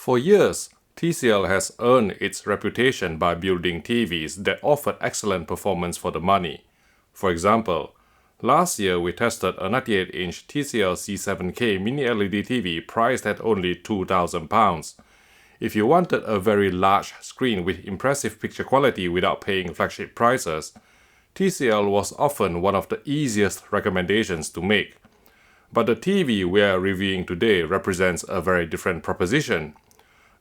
For years, TCL has earned its reputation by building TVs that offered excellent performance for the money. For example, last year we tested a 98-inch TCL C7K Mini LED TV priced at only £2,000. If you wanted a very large screen with impressive picture quality without paying flagship prices, TCL was often one of the easiest recommendations to make. But the TV we are reviewing today represents a very different proposition.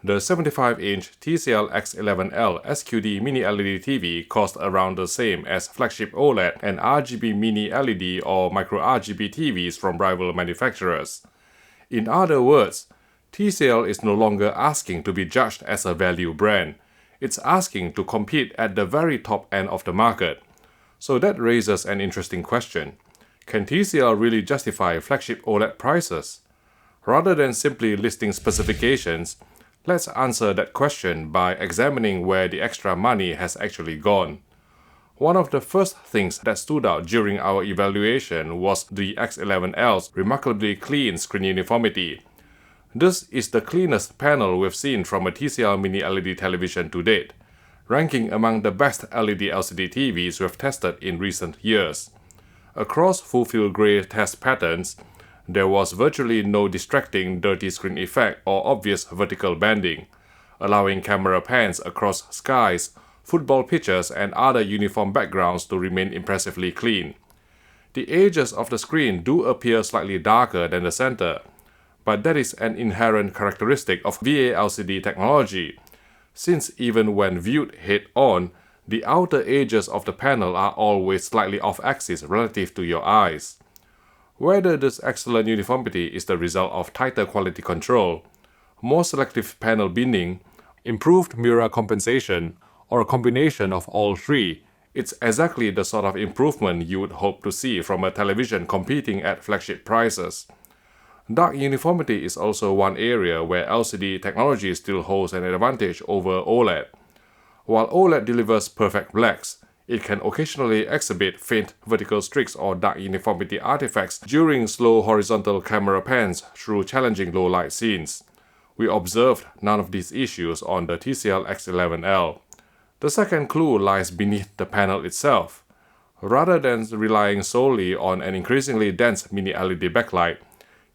The 75-inch TCL X11L SQD-Mini LED TV cost around the same as Flagship OLED and RGB Mini LED or Micro RGB TVs from rival manufacturers. In other words, TCL is no longer asking to be judged as a value brand. It's asking to compete at the very top end of the market. So that raises an interesting question. Can TCL really justify flagship OLED prices? Rather than simply listing specifications, let's answer that question by examining where the extra money has actually gone. One of the first things that stood out during our evaluation was the X11L's remarkably clean screen uniformity. This is the cleanest panel we've seen from a TCL Mini LED television to date, ranking among the best LED LCD TVs we've tested in recent years. Across full-field gray test patterns, there was virtually no distracting dirty screen effect or obvious vertical banding, allowing camera pans across skies, football pitches, and other uniform backgrounds to remain impressively clean. The edges of the screen do appear slightly darker than the center, but that is an inherent characteristic of VA LCD technology, since even when viewed head-on, the outer edges of the panel are always slightly off-axis relative to your eyes. Whether this excellent uniformity is the result of tighter quality control, more selective panel binning, improved mirror compensation, or a combination of all three, it's exactly the sort of improvement you would hope to see from a television competing at flagship prices. Dark uniformity is also one area where LCD technology still holds an advantage over OLED. While OLED delivers perfect blacks, it can occasionally exhibit faint vertical streaks or dark uniformity artifacts during slow horizontal camera pans through challenging low-light scenes. We observed none of these issues on the TCL X11L. The second clue lies beneath the panel itself. Rather than relying solely on an increasingly dense Mini LED backlight,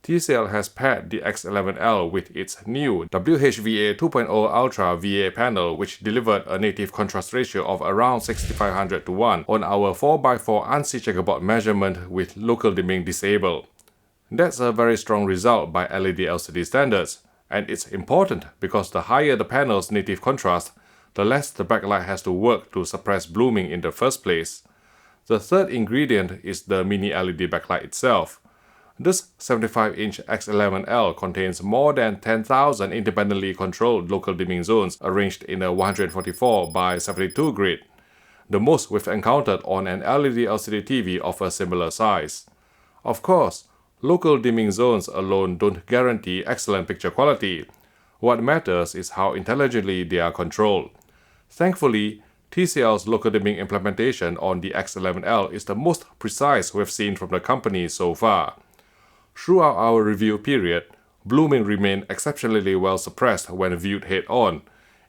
TCL has paired the X11L with its new WHVA 2.0 Ultra VA panel, which delivered a native contrast ratio of around 6500 to 1 on our 4x4 ANSI checkerboard measurement with local dimming disabled. That's a very strong result by LED LCD standards, and it's important because the higher the panel's native contrast, the less the backlight has to work to suppress blooming in the first place. The third ingredient is the Mini LED backlight itself. This 75-inch X11L contains more than 10,000 independently controlled local dimming zones arranged in a 144 by 72 grid, the most we've encountered on an LED LCD TV of a similar size. Of course, local dimming zones alone don't guarantee excellent picture quality. What matters is how intelligently they are controlled. Thankfully, TCL's local dimming implementation on the X11L is the most precise we've seen from the company so far. Throughout our review period, blooming remained exceptionally well suppressed when viewed head-on,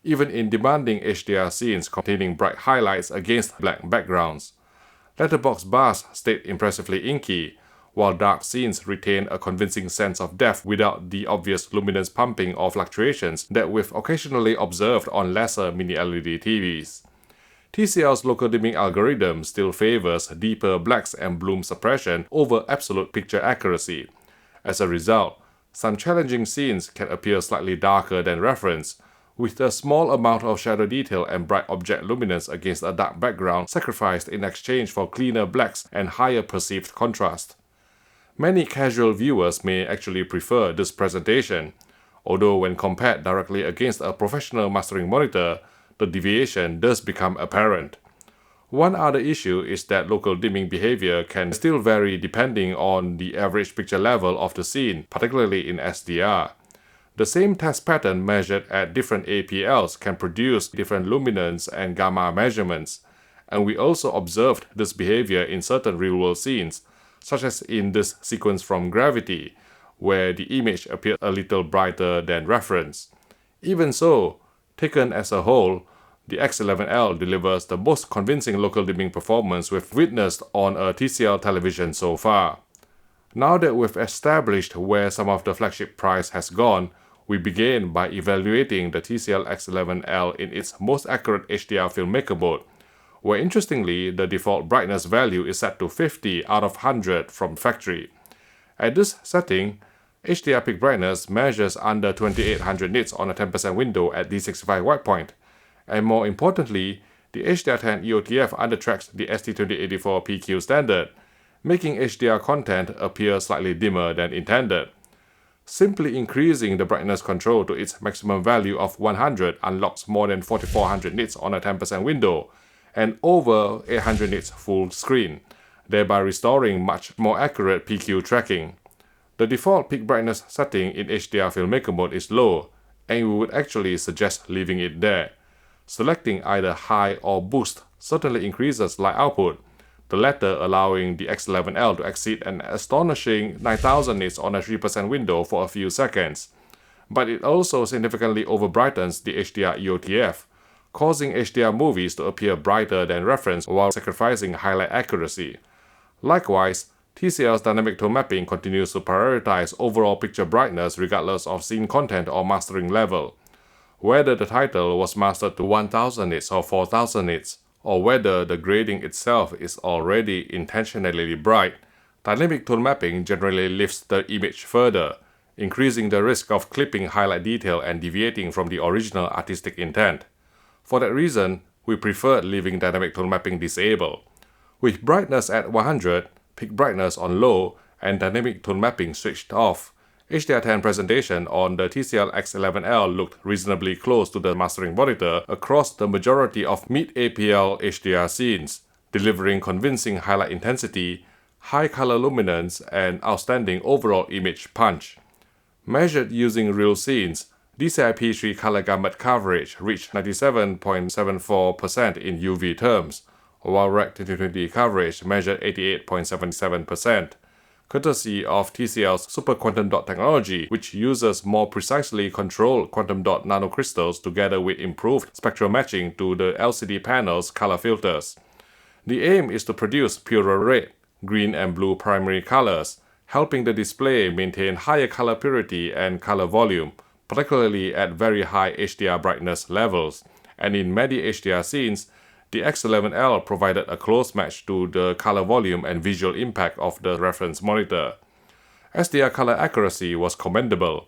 even in demanding HDR scenes containing bright highlights against black backgrounds. Letterbox bars stayed impressively inky, while dark scenes retained a convincing sense of depth without the obvious luminance pumping or fluctuations that we've occasionally observed on lesser Mini LED TVs. TCL's local dimming algorithm still favors deeper blacks and bloom suppression over absolute picture accuracy. As a result, some challenging scenes can appear slightly darker than reference, with a small amount of shadow detail and bright object luminance against a dark background sacrificed in exchange for cleaner blacks and higher perceived contrast. Many casual viewers may actually prefer this presentation, although when compared directly against a professional mastering monitor, the deviation does become apparent. One other issue is that local dimming behavior can still vary depending on the average picture level of the scene, particularly in SDR. The same test pattern measured at different APLs can produce different luminance and gamma measurements, and we also observed this behavior in certain real-world scenes, such as in this sequence from Gravity, where the image appeared a little brighter than reference. Even so, taken as a whole, the X11L delivers the most convincing local dimming performance we've witnessed on a TCL television so far. Now that we've established where some of the flagship price has gone, we begin by evaluating the TCL X11L in its most accurate HDR filmmaker mode, where interestingly the default brightness value is set to 50 out of 100 from factory. At this setting, HDR peak brightness measures under 2800 nits on a 10% window at D65 white point, and more importantly, the HDR10 EOTF undertracks the ST2084 PQ standard, making HDR content appear slightly dimmer than intended. Simply increasing the brightness control to its maximum value of 100 unlocks more than 4400 nits on a 10% window, and over 800 nits full screen, thereby restoring much more accurate PQ tracking. The default peak brightness setting in HDR filmmaker mode is low, and we would actually suggest leaving it there. Selecting either high or boost certainly increases light output, the latter allowing the X11L to exceed an astonishing 9000 nits on a 3% window for a few seconds. But it also significantly overbrightens the HDR EOTF, causing HDR movies to appear brighter than reference while sacrificing highlight accuracy. Likewise, TCL's dynamic tone mapping continues to prioritize overall picture brightness regardless of scene content or mastering level. Whether the title was mastered to 1000 nits or 4000 nits, or whether the grading itself is already intentionally bright, dynamic tone mapping generally lifts the image further, increasing the risk of clipping highlight detail and deviating from the original artistic intent. For that reason, we preferred leaving dynamic tone mapping disabled. With brightness at 100, peak brightness on low, and dynamic tone mapping switched off, HDR10 presentation on the TCL X11L looked reasonably close to the mastering monitor across the majority of mid-APL HDR scenes, delivering convincing highlight intensity, high color luminance, and outstanding overall image punch. Measured using real scenes, DCI-P3 color gamut coverage reached 97.74% in UV terms, while Rec 2020 coverage measured 88.77%. Courtesy of TCL's super quantum dot technology, which uses more precisely controlled quantum dot nanocrystals together with improved spectral matching to the LCD panel's color filters. The aim is to produce purer red, green and blue primary colors, helping the display maintain higher color purity and color volume, particularly at very high HDR brightness levels, and in many HDR scenes, the X11L provided a close match to the color volume and visual impact of the reference monitor. SDR color accuracy was commendable.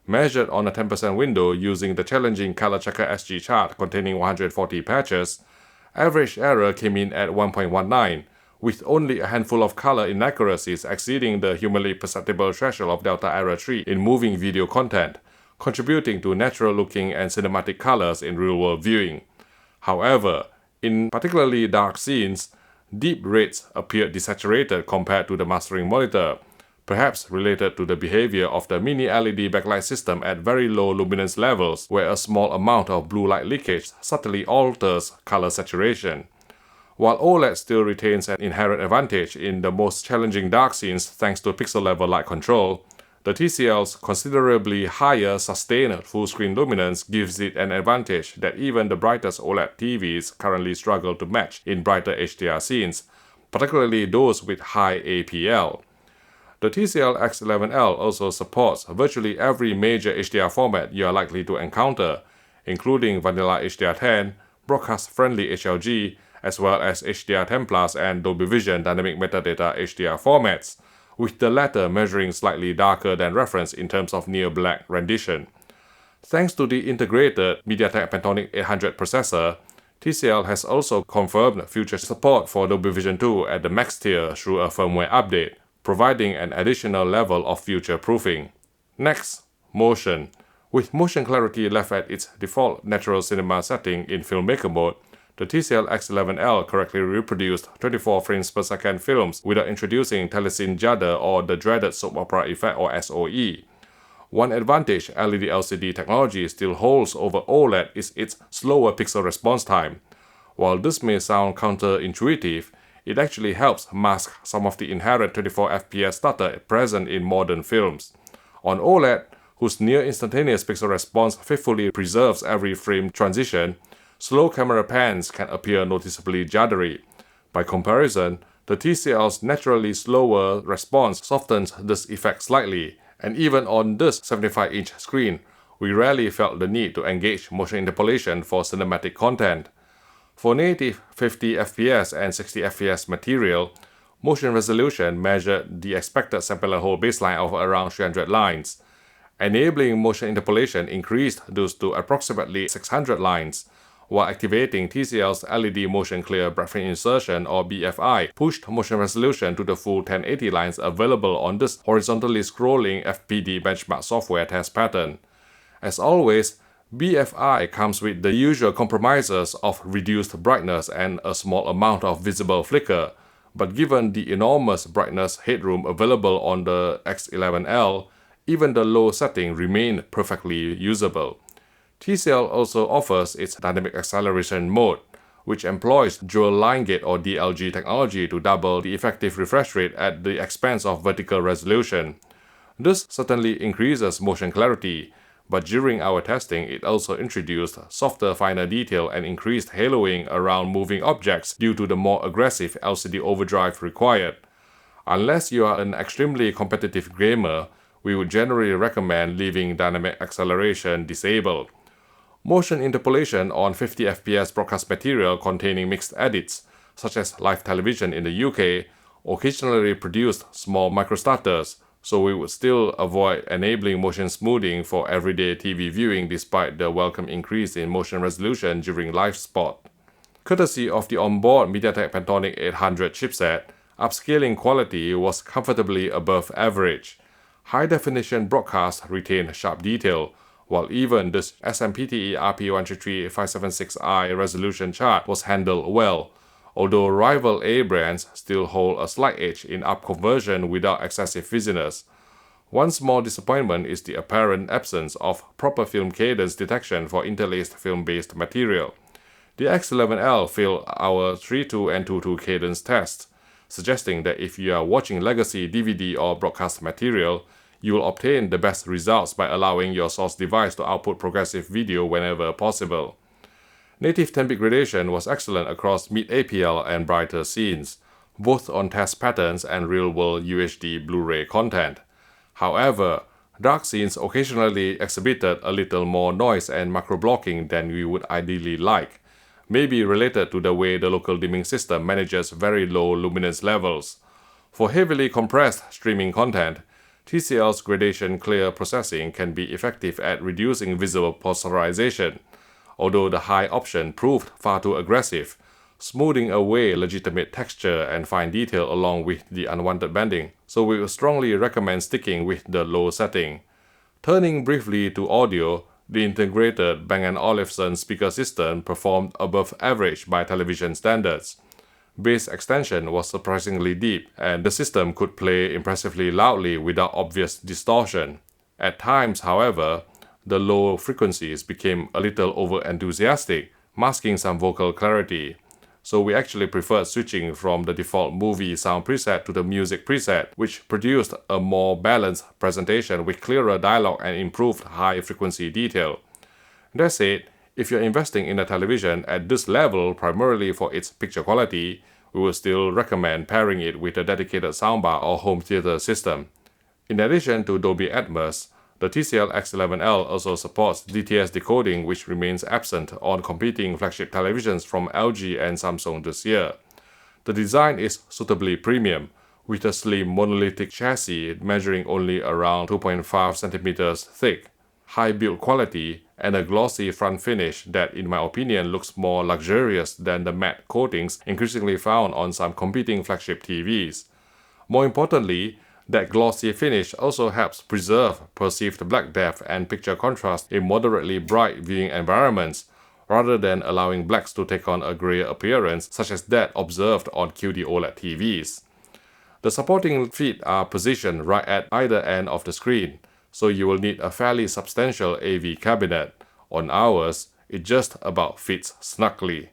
Measured on a 10% window using the challenging Color Checker SG chart containing 140 patches, average error came in at 1.19, with only a handful of color inaccuracies exceeding the humanly perceptible threshold of delta error 3 in moving video content, contributing to natural-looking and cinematic colors in real-world viewing. However, in particularly dark scenes, deep reds appeared desaturated compared to the mastering monitor, perhaps related to the behavior of the Mini LED backlight system at very low luminance levels, where a small amount of blue light leakage subtly alters color saturation. While OLED still retains an inherent advantage in the most challenging dark scenes thanks to pixel-level light control, the TCL's considerably higher sustained full-screen luminance gives it an advantage that even the brightest OLED TVs currently struggle to match in brighter HDR scenes, particularly those with high APL. The TCL X11L also supports virtually every major HDR format you are likely to encounter, including vanilla HDR10, broadcast-friendly HLG, as well as HDR10+ and Dolby Vision dynamic metadata HDR formats, with the latter measuring slightly darker than reference in terms of near-black rendition. Thanks to the integrated MediaTek Pantonic 800 processor, TCL has also confirmed future support for Dolby Vision 2 at the Max tier through a firmware update, providing an additional level of future-proofing. Next, motion. With motion clarity left at its default natural cinema setting in filmmaker mode, the TCL X11L correctly reproduced 24 frames per second films without introducing telecine judder or the dreaded soap opera effect or SOE. One advantage LED LCD technology still holds over OLED is its slower pixel response time. While this may sound counterintuitive, it actually helps mask some of the inherent 24 FPS stutter present in modern films. On OLED, whose near-instantaneous pixel response faithfully preserves every frame transition, slow camera pans can appear noticeably juddery. By comparison, the TCL's naturally slower response softens this effect slightly, and even on this 75-inch screen, we rarely felt the need to engage motion interpolation for cinematic content. For native 50 fps and 60 fps material, motion resolution measured the expected sample hole baseline of around 300 lines. Enabling motion interpolation increased those to approximately 600 lines, while activating TCL's LED Motion Clear Breadth Insertion or BFI pushed motion resolution to the full 1080 lines available on this horizontally scrolling FPD benchmark software test pattern. As always, BFI comes with the usual compromises of reduced brightness and a small amount of visible flicker, but given the enormous brightness headroom available on the X11L, even the low setting remained perfectly usable. TCL also offers its dynamic acceleration mode, which employs dual line gate or DLG technology to double the effective refresh rate at the expense of vertical resolution. This certainly increases motion clarity, but during our testing it also introduced softer finer detail and increased haloing around moving objects due to the more aggressive LCD overdrive required. Unless you are an extremely competitive gamer, we would generally recommend leaving dynamic acceleration disabled. Motion interpolation on 50 fps broadcast material containing mixed edits, such as live television in the UK, occasionally produced small microstutters, so we would still avoid enabling motion smoothing for everyday TV viewing despite the welcome increase in motion resolution during live spot. Courtesy of the onboard MediaTek Pantonic 800 chipset, upscaling quality was comfortably above average. High-definition broadcast retained sharp detail, while even this SMPTE RP133576i resolution chart was handled well, although rival A brands still hold a slight edge in upconversion without excessive fizziness. One small disappointment is the apparent absence of proper film cadence detection for interlaced film-based material. The X11L failed our 3.2 and 2.2 cadence tests, suggesting that if you are watching legacy DVD or broadcast material, you will obtain the best results by allowing your source device to output progressive video whenever possible. Native 10-bit gradation was excellent across mid-APL and brighter scenes, both on test patterns and real-world UHD Blu-ray content. However, dark scenes occasionally exhibited a little more noise and macro-blocking than we would ideally like, maybe related to the way the local dimming system manages very low luminance levels. For heavily compressed streaming content, TCL's gradation clear processing can be effective at reducing visible polarization, although the high option proved far too aggressive, smoothing away legitimate texture and fine detail along with the unwanted bending, so we would strongly recommend sticking with the low setting. Turning briefly to audio, the integrated Bang & Olufsen speaker system performed above average by television standards. Bass extension was surprisingly deep, and the system could play impressively loudly without obvious distortion. At times, however, the low frequencies became a little over-enthusiastic, masking some vocal clarity. So we actually preferred switching from the default movie sound preset to the music preset, which produced a more balanced presentation with clearer dialogue and improved high-frequency detail. That said, if you're investing in a television at this level primarily for its picture quality, we would still recommend pairing it with a dedicated soundbar or home theater system. In addition to Dolby Atmos, the TCL X11L also supports DTS decoding, which remains absent on competing flagship televisions from LG and Samsung this year. The design is suitably premium, with a slim monolithic chassis measuring only around 2.5 cm thick, high build quality, and a glossy front finish that in my opinion looks more luxurious than the matte coatings increasingly found on some competing flagship TVs. More importantly, that glossy finish also helps preserve perceived black depth and picture contrast in moderately bright viewing environments, rather than allowing blacks to take on a grey appearance such as that observed on QD OLED TVs. The supporting feet are positioned right at either end of the screen, so you will need a fairly substantial AV cabinet. On ours, it just about fits snugly.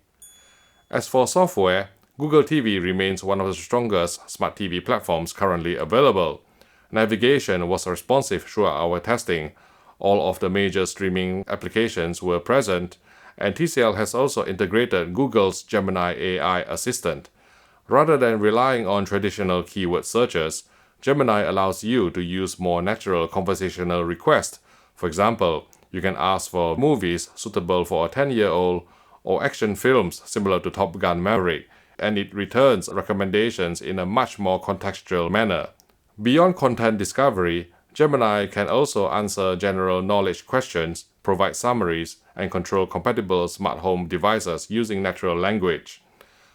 As for software, Google TV remains one of the strongest smart TV platforms currently available. Navigation was responsive throughout our testing, All of the major streaming applications were present, and TCL has also integrated Google's Gemini AI assistant. Rather than relying on traditional keyword searches, Gemini allows you to use more natural conversational requests. For example, you can ask for movies suitable for a 10-year-old or action films similar to Top Gun Maverick, and it returns recommendations in a much more contextual manner. Beyond content discovery, Gemini can also answer general knowledge questions, provide summaries, and control compatible smart home devices using natural language.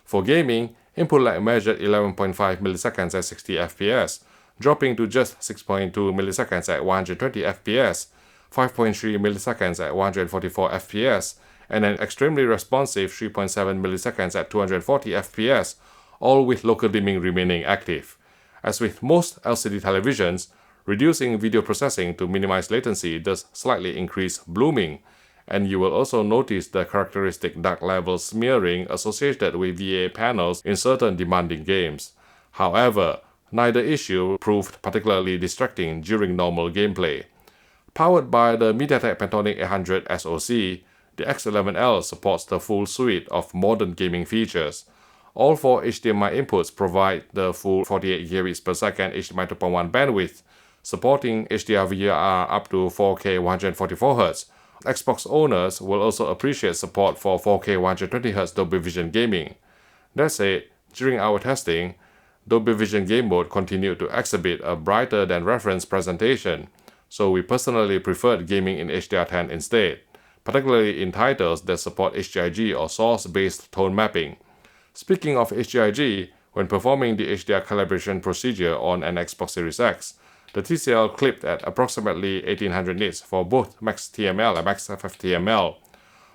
For gaming, input lag measured 11.5 milliseconds at 60 fps, dropping to just 6.2 milliseconds at 120 fps, 5.3 milliseconds at 144 fps, and an extremely responsive 3.7 milliseconds at 240 fps, all with local dimming remaining active. As with most LCD televisions, reducing video processing to minimize latency does slightly increase blooming, and you will also notice the characteristic dark level smearing associated with VA panels in certain demanding games. However, neither issue proved particularly distracting during normal gameplay. Powered by the MediaTek Pantonic 800 SoC, the X11L supports the full suite of modern gaming features. All four HDMI inputs provide the full 48 gigabits per second HDMI 2.1 bandwidth, supporting HDR/VR up to 4K 144Hz. Xbox owners will also appreciate support for 4K 120Hz Dolby Vision gaming. That said, during our testing, Dolby Vision game mode continued to exhibit a brighter than reference presentation, so we personally preferred gaming in HDR10 instead, particularly in titles that support HGIG or source-based tone mapping. Speaking of HGIG, when performing the HDR calibration procedure on an Xbox Series X, the TCL clipped at approximately 1800 nits for both Max TML and Max FFTML.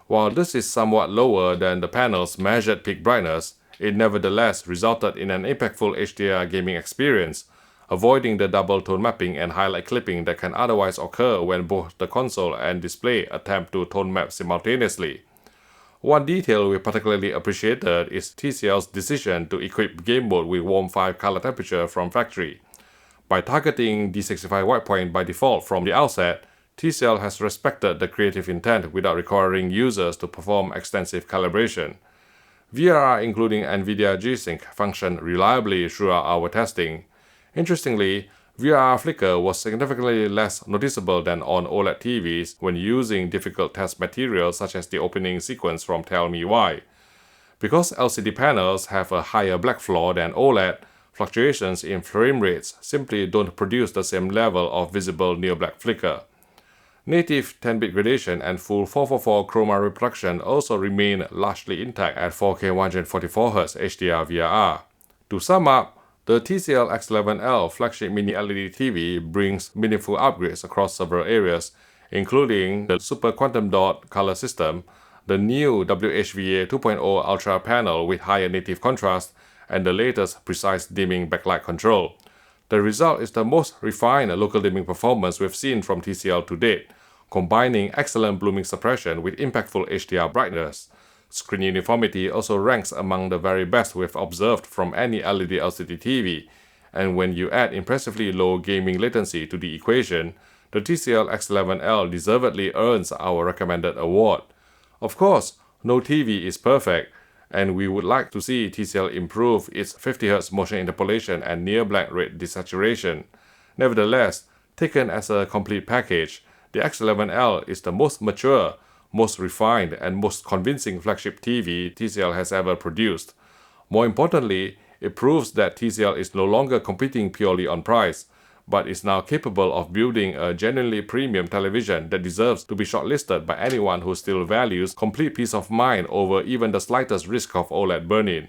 While this is somewhat lower than the panel's measured peak brightness, it nevertheless resulted in an impactful HDR gaming experience, avoiding the double tone mapping and highlight clipping that can otherwise occur when both the console and display attempt to tone map simultaneously. One detail we particularly appreciated is TCL's decision to equip game mode with warm 5 color temperature from factory. By targeting D65 white point by default from the outset, TCL has respected the creative intent without requiring users to perform extensive calibration. VRR including NVIDIA G-Sync functioned reliably throughout our testing. Interestingly, VRR flicker was significantly less noticeable than on OLED TVs when using difficult test materials such as the opening sequence from Tell Me Why. Because LCD panels have a higher black floor than OLED, fluctuations in frame rates simply don't produce the same level of visible near-black flicker. Native 10-bit gradation and full 444 chroma reproduction also remain largely intact at 4K 144Hz HDR/VR. To sum up, the TCL X11L Flagship Mini LED TV brings meaningful upgrades across several areas, including the Super Quantum Dot color system, the new WHVA 2.0 Ultra panel with higher native contrast, and the latest precise dimming backlight control. The result is the most refined local dimming performance we've seen from TCL to date, combining excellent blooming suppression with impactful HDR brightness. Screen uniformity also ranks among the very best we've observed from any LED LCD TV, and when you add impressively low gaming latency to the equation, the TCL X11L deservedly earns our recommended award. Of course, no TV is perfect, and we would like to see TCL improve its 50Hz motion interpolation and near-black rate desaturation. Nevertheless, taken as a complete package, the X11L is the most mature, most refined, and most convincing flagship TV TCL has ever produced. More importantly, it proves that TCL is no longer competing purely on price, but is now capable of building a genuinely premium television that deserves to be shortlisted by anyone who still values complete peace of mind over even the slightest risk of OLED burn-in.